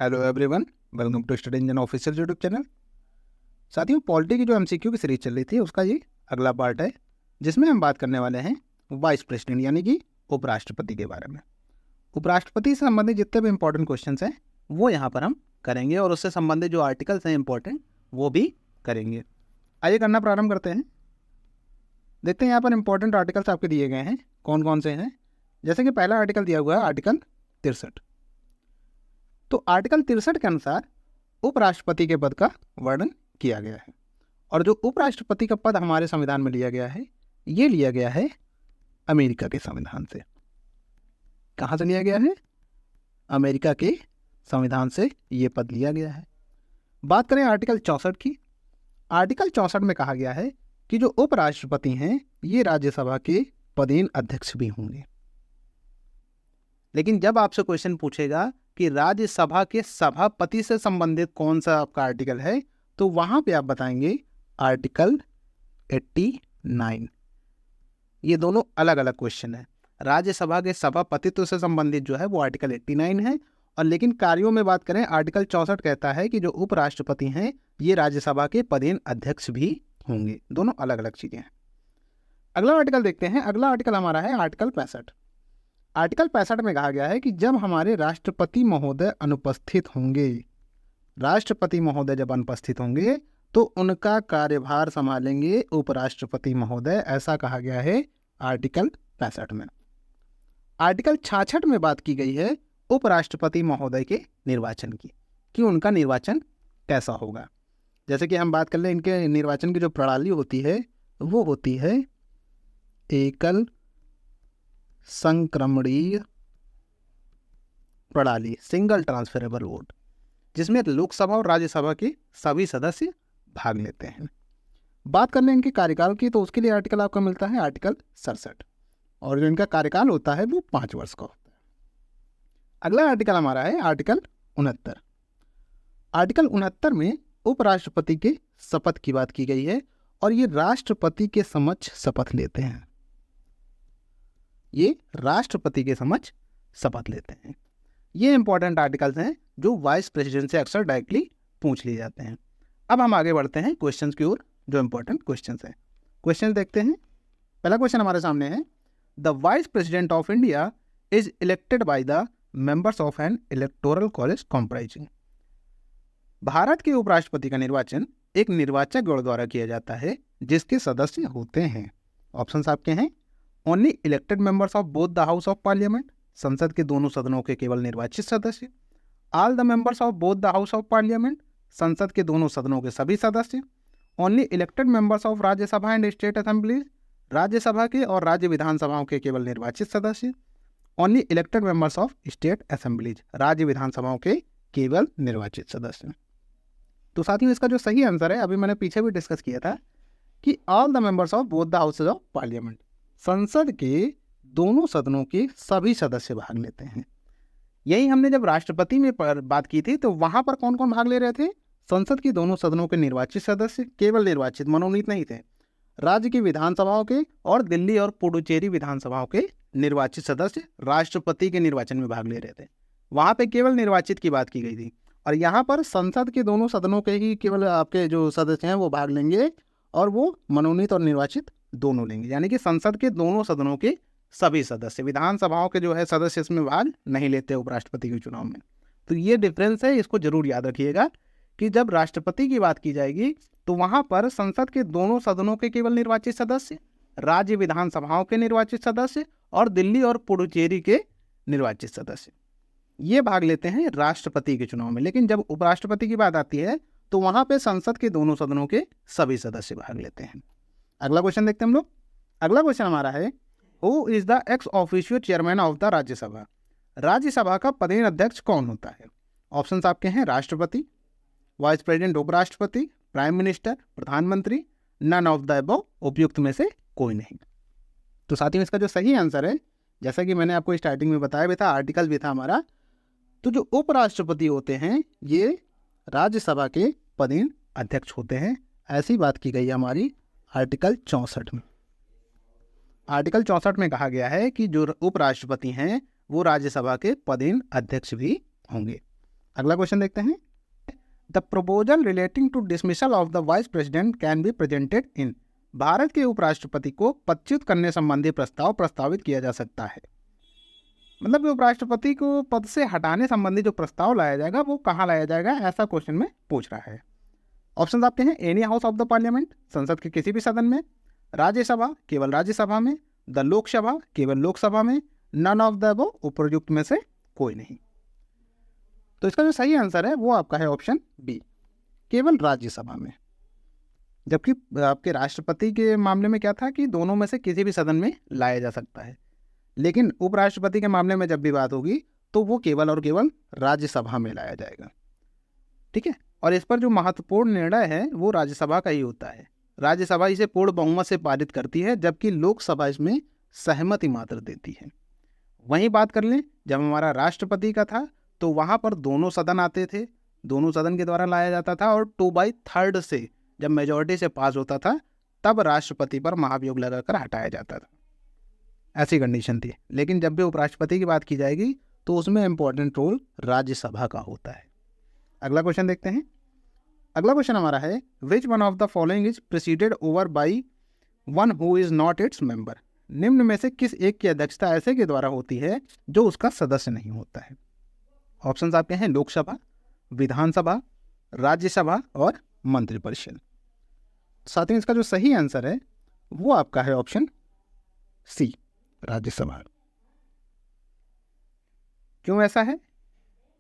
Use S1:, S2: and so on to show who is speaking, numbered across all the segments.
S1: Hello everyone, welcome to study engine official YouTube channel. साथियों, polity की जो MCQ की सीरीज चल रही थी उसका ये अगला पार्ट है, जिसमें हम बात करने वाले हैं वाइस प्रेसिडेंट यानी कि उपराष्ट्रपति के बारे में। उपराष्ट्रपति से संबंधित जितने भी इंपॉर्टेंट क्वेश्चन हैं वो यहाँ पर हम करेंगे और उससे संबंधित जो आर्टिकल्स हैं इंपॉर्टेंट वो भी करेंगे। आइए करना प्रारंभ करते हैं। देखते हैं यहाँ पर इंपॉर्टेंट आर्टिकल्स आपके दिए गए हैं कौन कौन से हैं। जैसे कि पहला आर्टिकल दिया हुआ है आर्टिकल 63। तो आर्टिकल 63 के अनुसार उपराष्ट्रपति के पद का वर्णन किया गया है और जो उपराष्ट्रपति का पद हमारे संविधान में लिया गया है ये लिया गया है अमेरिका के संविधान से। कहाँ से लिया गया है? अमेरिका के संविधान से ये पद लिया गया है। बात करें आर्टिकल 64 की। आर्टिकल 64 में कहा गया है कि जो उपराष्ट्रपति हैं ये राज्यसभा के पदेन अध्यक्ष भी होंगे। लेकिन जब आपसे क्वेश्चन पूछेगा कि राज्यसभा के सभापति से संबंधित कौन सा आपका आर्टिकल है, तो वहां पे आप बताएंगे आर्टिकल 89। ये दोनों अलग अलग क्वेश्चन है। राज्यसभा के सभापतित्व से संबंधित जो है वो आर्टिकल 89 है, और लेकिन कार्यों में बात करें आर्टिकल 64 कहता है कि जो उपराष्ट्रपति हैं ये राज्यसभा के पदेन अध्यक्ष भी होंगे। दोनों अलग अलग चीजें हैं। अगला आर्टिकल देखते हैं। अगला आर्टिकल हमारा है आर्टिकल 65। आर्टिकल 65 में कहा गया है कि जब हमारे राष्ट्रपति महोदय अनुपस्थित होंगे, राष्ट्रपति महोदय जब अनुपस्थित होंगे तो उनका कार्यभार संभालेंगे उपराष्ट्रपति महोदय। ऐसा कहा गया है आर्टिकल 65 में। आर्टिकल 66 में बात की गई है उपराष्ट्रपति महोदय के निर्वाचन की, कि उनका निर्वाचन कैसा होगा। जैसे कि हम बात कर लें, इनके निर्वाचन की जो प्रणाली होती है वो होती है एकल संक्रमणीय प्रणाली, सिंगल ट्रांसफरेबल वोट, जिसमें लोकसभा और राज्यसभा के सभी सदस्य भाग लेते हैं। बात कर लें इनके कार्यकाल की, तो उसके लिए आर्टिकल आपको मिलता है आर्टिकल 67, और जो इनका कार्यकाल होता है वो 5 वर्ष का होता है। अगला आर्टिकल हमारा है आर्टिकल 69। आर्टिकल 69 में उपराष्ट्रपति के शपथ की बात की गई है, और ये राष्ट्रपति के समक्ष शपथ लेते हैं। ये राष्ट्रपति के समक्ष शपथ लेते हैं। ये इंपॉर्टेंट आर्टिकल्स हैं जो वाइस प्रेसिडेंट से अक्सर डायरेक्टली पूछ लिए जाते हैं। अब हम आगे बढ़ते हैं क्वेश्चंस की ओर, जो इंपॉर्टेंट क्वेश्चंस हैं। क्वेश्चन देखते हैं। पहला क्वेश्चन हमारे सामने है, the vice president of India is elected by the members of an electoral college comprising. भारत के उपराष्ट्रपति का निर्वाचन एक निर्वाचक गण द्वारा किया जाता है जिसके सदस्य होते हैं। ऑप्शंस आपके हैं, only elected members of both the house of parliament, संसद के दोनों सदनों के केवल निर्वाचित सदस्य। All the members of both the house of parliament, संसद के दोनों सदनों के सभी सदस्य। Only elected members of Rajya Sabha and state assemblies, Rajya Sabha के और राज्य विधानसभाओं के केवल निर्वाचित सदस्य। Only elected members of state assemblies, राज्य विधानसभाओं के केवल निर्वाचित सदस्य। तो साथियों, इसका जो सही आंसर है, अभी मैंने पीछे भी डिस्कस किया था कि all the members of both the houses of parliament, संसद के दोनों सदनों के सभी सदस्य भाग लेते हैं। यही हमने जब राष्ट्रपति में बात की थी तो वहां पर कौन कौन भाग ले रहे थे? संसद के दोनों सदनों के निर्वाचित सदस्य, केवल निर्वाचित, मनोनीत नहीं थे, राज्य की विधानसभाओं के और दिल्ली और पुडुचेरी विधानसभाओं के निर्वाचित सदस्य राष्ट्रपति के निर्वाचन में भाग ले रहे थे। वहां पे केवल निर्वाचित की बात की गई थी, और यहाँ पर संसद के दोनों सदनों के ही केवल आपके जो सदस्य हैं वो भाग लेंगे, और वो मनोनीत और निर्वाचित दोनों लेंगे। यानी कि संसद के दोनों सदनों के सभी सदस्य, विधानसभाओं के जो है सदस्य इसमें भाग नहीं लेते उपराष्ट्रपति के चुनाव में। तो ये डिफरेंस है, इसको जरूर याद रखिएगा कि जब राष्ट्रपति की बात की जाएगी तो वहां पर संसद के दोनों सदनों के केवल निर्वाचित सदस्य, राज्य विधानसभाओं के निर्वाचित सदस्य और दिल्ली और पुडुचेरी के निर्वाचित सदस्य ये भाग लेते हैं राष्ट्रपति के चुनाव में। लेकिन जब उपराष्ट्रपति की बात आती है तो वहां पे संसद के दोनों सदनों के सभी सदस्य भाग लेते हैं। अगला क्वेश्चन देखते हैं हम लोग। अगला क्वेश्चन हमारा है, who is the ex officio chairman of the Rajya Sabha. Rajya Sabha का पदेन अध्यक्ष कौन होता है? ऑप्शंस आपके हैं, राष्ट्रपति, वाइस प्रेसिडेंट उपराष्ट्रपति, प्राइम मिनिस्टर, प्रधानमंत्री, नन ऑफ द अबव, उपयुक्त में से कोई नहीं। तो साथियों, इसका जो सही आंसर है, जैसा कि मैंने आपको स्टार्टिंग में बताया भी था, आर्टिकल भी था हमारा, तो जो उपराष्ट्रपति होते हैं ये राज्यसभा के पदेन अध्यक्ष होते हैं। ऐसी बात की गई है हमारी आर्टिकल 64 में। आर्टिकल 64 में कहा गया है कि जो उपराष्ट्रपति हैं वो राज्यसभा के पदेन अध्यक्ष भी होंगे। अगला क्वेश्चन देखते हैं। The proposal relating to dismissal of the vice president can be presented in. Bharat के उपराष्ट्रपति को पदच्युत करने संबंधी प्रस्ताव प्रस्तावित किया जा सकता है। मतलब कि उपराष्ट्रपति को पद से हटाने संबंधी जो प्रस्ताव लाया जाएगा वो कहाँ लाया जाएगा, ऐसा क्वेश्चन में पूछ रहा है। ऑप्शन आपके हैं any house of the parliament, संसद के किसी भी सदन में, राज्यसभा केवल राज्यसभा में, द लोकसभा केवल लोकसभा में, नन ऑफ द अबव उपयुक्त में से कोई नहीं। तो इसका जो सही आंसर है वो आपका है ऑप्शन बी, केवल राज्यसभा में। जबकि आपके राष्ट्रपति के मामले में क्या था कि दोनों में से किसी भी सदन में लाया जा सकता है, लेकिन उपराष्ट्रपति के मामले में जब भी बात होगी तो वो केवल और केवल राज्यसभा में लाया जाएगा। ठीक है, और इस पर जो महत्वपूर्ण निर्णय है वो राज्यसभा का ही होता है। राज्यसभा इसे पूर्ण बहुमत से पारित करती है, जबकि लोकसभा इसमें सहमति मात्र देती है। वहीं बात कर लें जब हमारा राष्ट्रपति का था तो वहाँ पर दोनों सदन आते थे, दोनों सदन के द्वारा लाया जाता था, और 2/3 से जब मेजॉरिटी से पास होता था तब राष्ट्रपति पर महाभियोग लगाकर हटाया जाता था। ऐसी कंडीशन थी। लेकिन जब भी उपराष्ट्रपति की बात की जाएगी तो उसमें इंपॉर्टेंट रोल राज्यसभा का होता है। अगला क्वेश्चन देखते हैं। अगला क्वेश्चन हमारा है which one of the following is preceded over by one who is not its member. निम्न में से किस एक की अध्यक्षता ऐसे के द्वारा होती है जो उसका सदस्य नहीं होता है। ऑप्शंस आपके हैं लोकसभा, विधानसभा, राज्यसभा और मंत्रिपरिषद। साथ ही इसका जो सही आंसर है वो आपका है ऑप्शन सी, राज्यसभा। क्यों ऐसा है?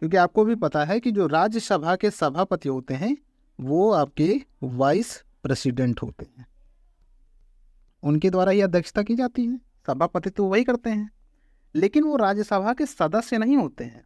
S1: क्योंकि आपको भी पता है कि जो राज्यसभा के सभापति होते हैं वो आपके वाइस प्रेसिडेंट होते हैं, उनके द्वारा ही अध्यक्षता की जाती है। सभापति तो वही करते हैं, लेकिन वो राज्यसभा के सदस्य नहीं होते हैं।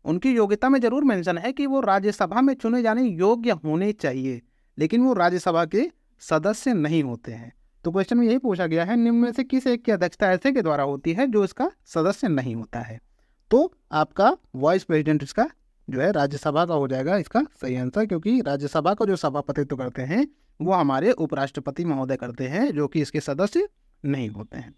S1: उनकी योग्यता में जरूर मेंशन है कि वो राज्यसभा में चुने जाने योग्य होने चाहिए, लेकिन वो राज्यसभा के सदस्य नहीं होते हैं। तो क्वेश्चन में यही पूछा गया है निम्न में से किस एक की अध्यक्षता ऐसे के द्वारा होती है जो इसका सदस्य नहीं होता है। तो आपका वाइस प्रेसिडेंट इसका जो है राज्यसभा का हो जाएगा इसका सही आंसर, क्योंकि राज्यसभा को जो सभापतित्व करते हैं वो हमारे उपराष्ट्रपति महोदय करते हैं, जो कि इसके सदस्य नहीं होते हैं।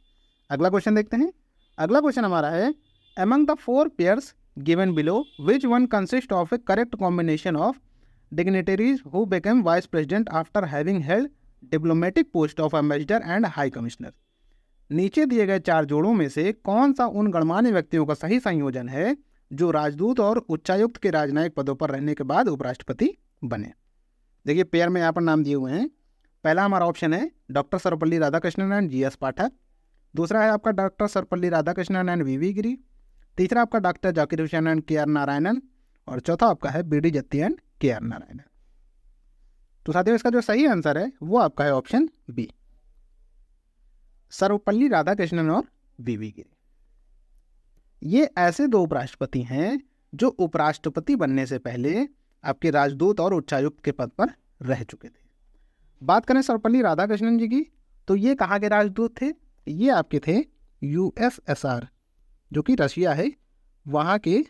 S1: अगला क्वेश्चन देखते हैं। अगला क्वेश्चन हमारा है among the 4 pairs given below which one consist of A correct combination of dignitaries who became vice president after having held diplomatic post of ambassador and high commissioner. नीचे दिए गए 4 जोड़ों में से कौन सा उन गणमान्य व्यक्तियों का सही संयोजन है जो राजदूत और उच्चायुक्त के राजनयिक पदों पर रहने के बाद उपराष्ट्रपति बने। देखिए पेयर में यहाँ पर नाम दिए हुए हैं। पहला हमारा ऑप्शन है doctor Sarvepalli Radhakrishnan and GS पाठक। दूसरा है आपका doctor Sarvepalli Radhakrishnan and VV गिरी। तीसरा आपका doctor Zakir Hussain and KR Narayanan. और चौथा आपका है BD Jatti and KR Narayanan. तो साथियों इसका जो सही आंसर है वो आपका है ऑप्शन बी, सर्वपल्ली राधाकृष्णन और VV गिरी। ये ऐसे 2 उपराष्ट्रपति हैं जो उपराष्ट्रपति बनने से पहले आपके राजदूत और उच्चायुक्त के पद पर रह चुके थे। बात करें सर्वपल्ली राधाकृष्णन जी की तो ये कहाँ के राजदूत थे? ये आपके थे USSR जो कि रशिया है, वहाँ के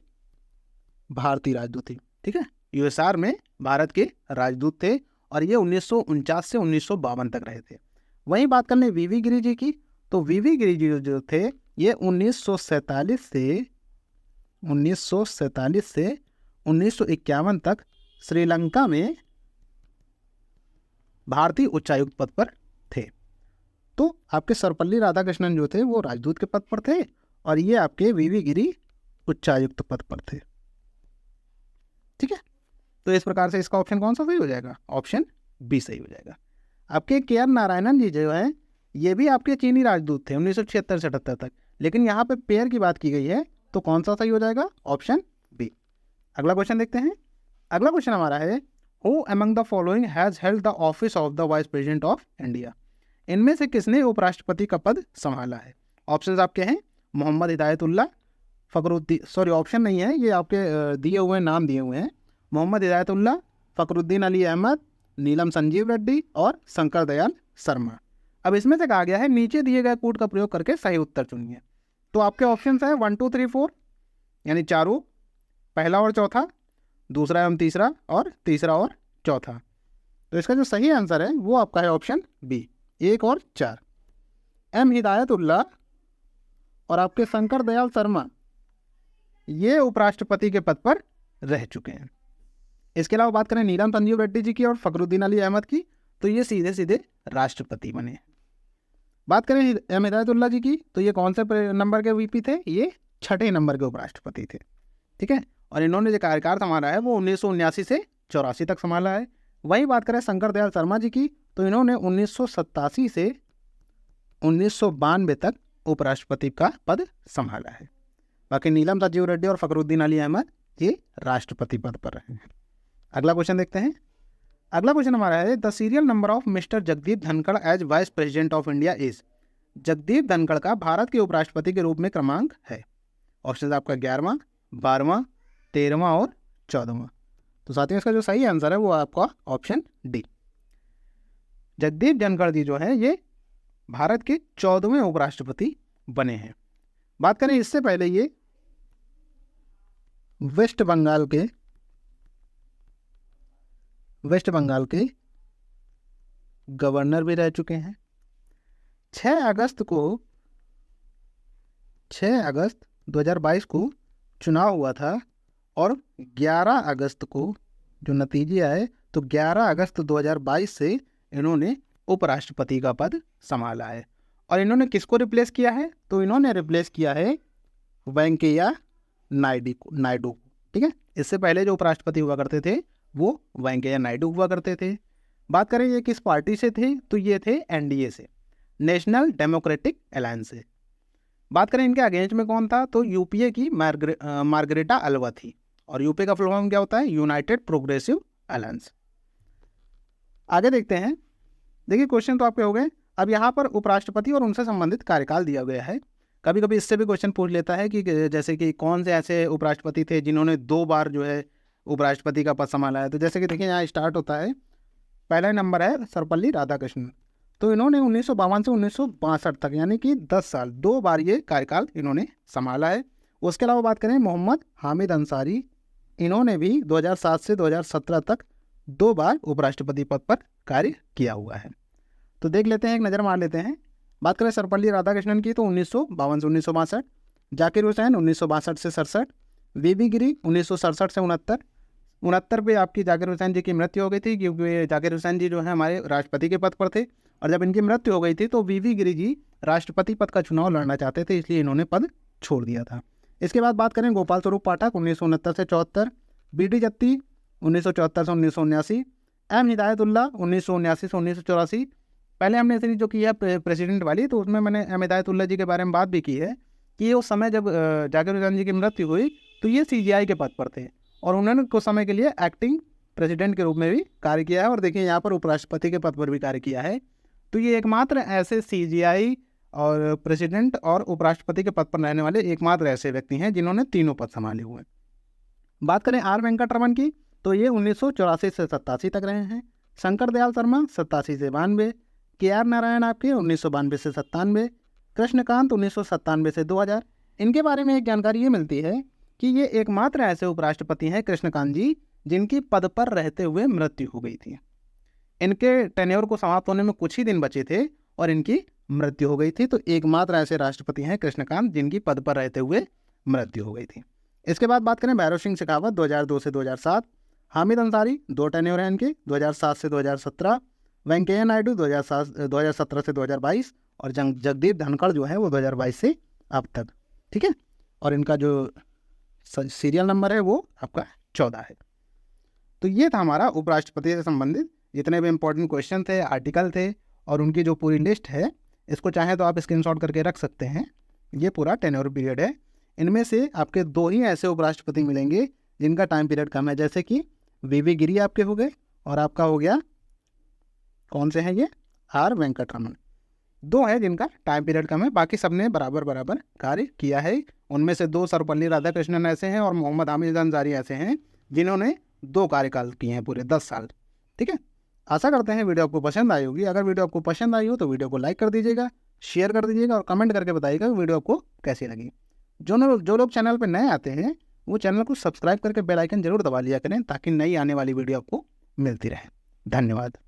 S1: भारतीय राजदूत थे। ठीक है, USSR में भारत के राजदूत थे और ये 1949 से 1952 तक रहे थे। वहीं बात कर लें VV गिरी जी की तो VV गिरी जी जो थे ये 1947 से 1951 तक श्रीलंका में भारतीय उच्चायुक्त पद पर थे। तो आपके सर्वपल्ली राधाकृष्णन जो थे वो राजदूत के पद पर थे और ये आपके VV गिरी उच्चायुक्त पद पर थे। ठीक है, तो इस प्रकार से इसका ऑप्शन कौन सा सही हो जाएगा? ऑप्शन बी सही हो जाएगा। आपके KR नारायणन जी जो है ये भी आपके चीनी राजदूत थे 1976 से 78 तक, लेकिन यहाँ पे पेयर की बात की गई है तो कौन सा सही हो जाएगा? Option B. अगला क्वेश्चन देखते हैं। अगला क्वेश्चन हमारा है who among the following has held the office of the vice president of India. इनमें से किसने उपराष्ट्रपति का पद संभाला है? ऑप्शंस आपके हैं मोहम्मद हिदायतुल्लाह, फखरुद्दीन, सॉरी ऑप्शन नहीं है, ये आपके दिए हुए नाम दिए हुए हैं। मोहम्मद हिदायतुल्लाह, फखरुद्दीन अली अहमद, नीलम संजीव रेड्डी और शंकर दयाल शर्मा। अब इसमें से कहा गया है नीचे दिए गए कोड का प्रयोग करके सही उत्तर चुनिए। तो आपके ऑप्शंस हैं 1 2 3 4 यानी चारों, पहला और चौथा, दूसरा एवं तीसरा और तीसरा और चौथा। तो इसका जो सही आंसर है वो आपका है ऑप्शन बी, 1 और 4। M हिदायतुल्लाह और आपके शंकर दयाल शर्मा ये उपराष्ट्रपति के पद पर रह चुके हैं। इसके अलावा बात करें नीलम संजीव रेड्डी जी की और फखरुद्दीन अली अहमद की, तो ये सीधे सीधे राष्ट्रपति बने। बात करें एम हिदायतुल्लाह जी की, तो ये कौन से नंबर के वीपी थे? ये 6ठे नंबर के उपराष्ट्रपति थे, ठीक है। और इन्होंने जो कार्यकाल संभाला है वो 1979 से 84 तक संभाला है। वही बात करें शंकर दयाल शर्मा जी की, तो इन्होंने 1987 से 1992 तक उपराष्ट्रपति का पद संभाला है। बाकी नीलम संजीव रेड्डी और फखरुद्दीन अली अहमद ये राष्ट्रपति पद पर रहे हैं। अगला क्वेश्चन देखते हैं। अगला क्वेश्चन हमारा है the serial number of mister Jagdeep Dhankhar as vice president of India is. Jagdeep Dhankhar का भारत के उपराष्ट्रपति के रूप में क्रमांक है। ऑप्शन आपका 11वां, 12वां, 13वां और 14वां। तो साथियों इसका जो सही आंसर है वो आपका ऑप्शन डी। जगदीप धनखड़ जी जो है ये भारत के 14वें उपराष्ट्रपति बने हैं। बात करें इससे पहले ये वेस्ट बंगाल के गवर्नर भी रह चुके हैं। 6 अगस्त 2022 को चुनाव हुआ था और 11 अगस्त को जो नतीजे आए तो 11 अगस्त 2022 से इन्होंने उपराष्ट्रपति का पद संभाला है। और इन्होंने किसको रिप्लेस किया है? तो इन्होंने रिप्लेस किया है वेंकैया नायडू को, ठीक है। इससे पहले जो उपराष्ट्रपति हुआ करते थे वो वेंकैया नायडू हुआ करते थे। बात करें ये किस पार्टी से थे? तो ये थे एनडीए से, नेशनल डेमोक्रेटिक अलायंस से। बात करें इनके अगेंस्ट में कौन था? तो यूपीए की मार्गरेटा अलवा थी। और यूपीए का फुल फॉर्म क्या होता है? United progressive alliance. आगे देखते हैं। देखिए क्वेश्चन तो आपके हो गए। अब यहाँ पर उपराष्ट्रपति और उनसे संबंधित कार्यकाल दिया गया है। कभी कभी इससे भी क्वेश्चन पूछ लेता है कि जैसे कि कौन से ऐसे उपराष्ट्रपति थे जिन्होंने 2 बार जो है उपराष्ट्रपति का पद संभाला है। तो जैसे कि देखिए यहाँ स्टार्ट होता है, पहला नंबर है सर्वपल्ली राधाकृष्णन। तो इन्होंने 1952 से 1962 तक यानी कि 10 साल 2 बार ये कार्यकाल इन्होंने संभाला है। उसके अलावा बात करें मोहम्मद हामिद अंसारी, इन्होंने भी 2007 से 2017 तक 2 बार उपराष्ट्रपति पद पर कार्य किया हुआ है। तो देख लेते हैं, एक नज़र मार लेते हैं। बात करें सर्वपल्ली राधाकृष्णन की तो 1952 से 1962, जाकिर हुसैन 1962 से 67, वीवी गिरी 1967 से 69 पे आपकी जाकिर हुसैन जी की मृत्यु हो गई थी, क्योंकि जाकिर हुसैन जी जो है हमारे राष्ट्रपति के पद पर थे। और जब इनकी मृत्यु हो गई थी तो वीवी गिरी जी राष्ट्रपति पद का चुनाव लड़ना चाहते थे, इसलिए इन्होंने पद छोड़ दिया था। इसके बाद बात करें गोपाल स्वरूप पाठक 1969 से 74, बी.डी. जत्ती 1974 से 1979, एम हिदायतुल्लाह 1979 से 1984। पहले हमने सीरीज जो की है प्रेसिडेंट वाली, तो उसमें मैंने एम हिदायतुल्लाह जी के बारे में बात भी की है कि उस समय जब जाकिर हुसैन जी की मृत्यु हुई तो ये सीजीआई के पद पर थे और उन्होंने कुछ समय के लिए एक्टिंग प्रेसिडेंट के रूप में भी कार्य किया है। और देखिए यहाँ पर उपराष्ट्रपति के पद पर भी कार्य किया है। तो ये एकमात्र ऐसे सीजीआई और प्रेसिडेंट और उपराष्ट्रपति के पद पर रहने वाले एकमात्र ऐसे व्यक्ति हैं जिन्होंने तीनों पद संभाले हुए हैं। बात करें आर वेंकटरमन की तो ये 1984 से 87 तक रहे हैं। शंकर दयाल शर्मा 87 से 92, के.आर. नारायण आपके 1992 से 97, कृष्णकांत 1997 से 2000। इनके बारे में एक जानकारी ये मिलती है कि ये एकमात्र ऐसे उपराष्ट्रपति हैं कृष्णकांत जी जिनकी पद पर रहते हुए मृत्यु हो गई थी। इनके टेन्योर को समाप्त होने में कुछ ही दिन बचे थे और इनकी मृत्यु हो गई थी। तो एकमात्र ऐसे राष्ट्रपति हैं कृष्णकांत जिनकी पद पर रहते हुए मृत्यु हो गई थी। इसके बाद बात करें भैरव सिंह शेखावत 2002 से 2007, हामिद अंसारी 2 टेन्योर हैं इनके 2007 से 2017, वेंकैया नायडू 2017 से 2022 और जगदीप धनखड़ जो है वो 2022 से अब तक, ठीक है। और इनका जो सीरियल नंबर है वो आपका 14 है। तो ये था हमारा उपराष्ट्रपति से संबंधित जितने भी इंपॉर्टेंट क्वेश्चन थे, आर्टिकल थे और उनकी जो पूरी लिस्ट है, इसको चाहे तो आप स्क्रीनशॉट करके रख सकते हैं। ये पूरा टेन्योर पीरियड है। इनमें से आपके 2 ही ऐसे उपराष्ट्रपति मिलेंगे जिनका टाइम पीरियड कम है, जैसे कि वीवी गिरी आपके हो गए और आपका हो गया कौन से हैं ये आर वेंकटरमन। 2 है जिनका टाइम पीरियड कम है, बाकी सबने बराबर बराबर कार्य किया है। उनमें से 2 सर्वपल्ली राधाकृष्णन ऐसे हैं और मोहम्मद हामिद अंसारी ऐसे हैं जिन्होंने 2 कार्यकाल किए हैं पूरे 10 साल, ठीक है। आशा करते हैं वीडियो आपको पसंद आई होगी। अगर वीडियो आपको पसंद आई हो तो वीडियो को लाइक कर दीजिएगा, शेयर कर दीजिएगा और कमेंट करके बताइएगा वीडियो आपको कैसी लगी। जो लोग चैनल पर नए आते हैं वो चैनल को सब्सक्राइब करके बेल आइकन जरूर दबा लिया करें ताकि नई आने वाली वीडियो आपको मिलती रहे। धन्यवाद।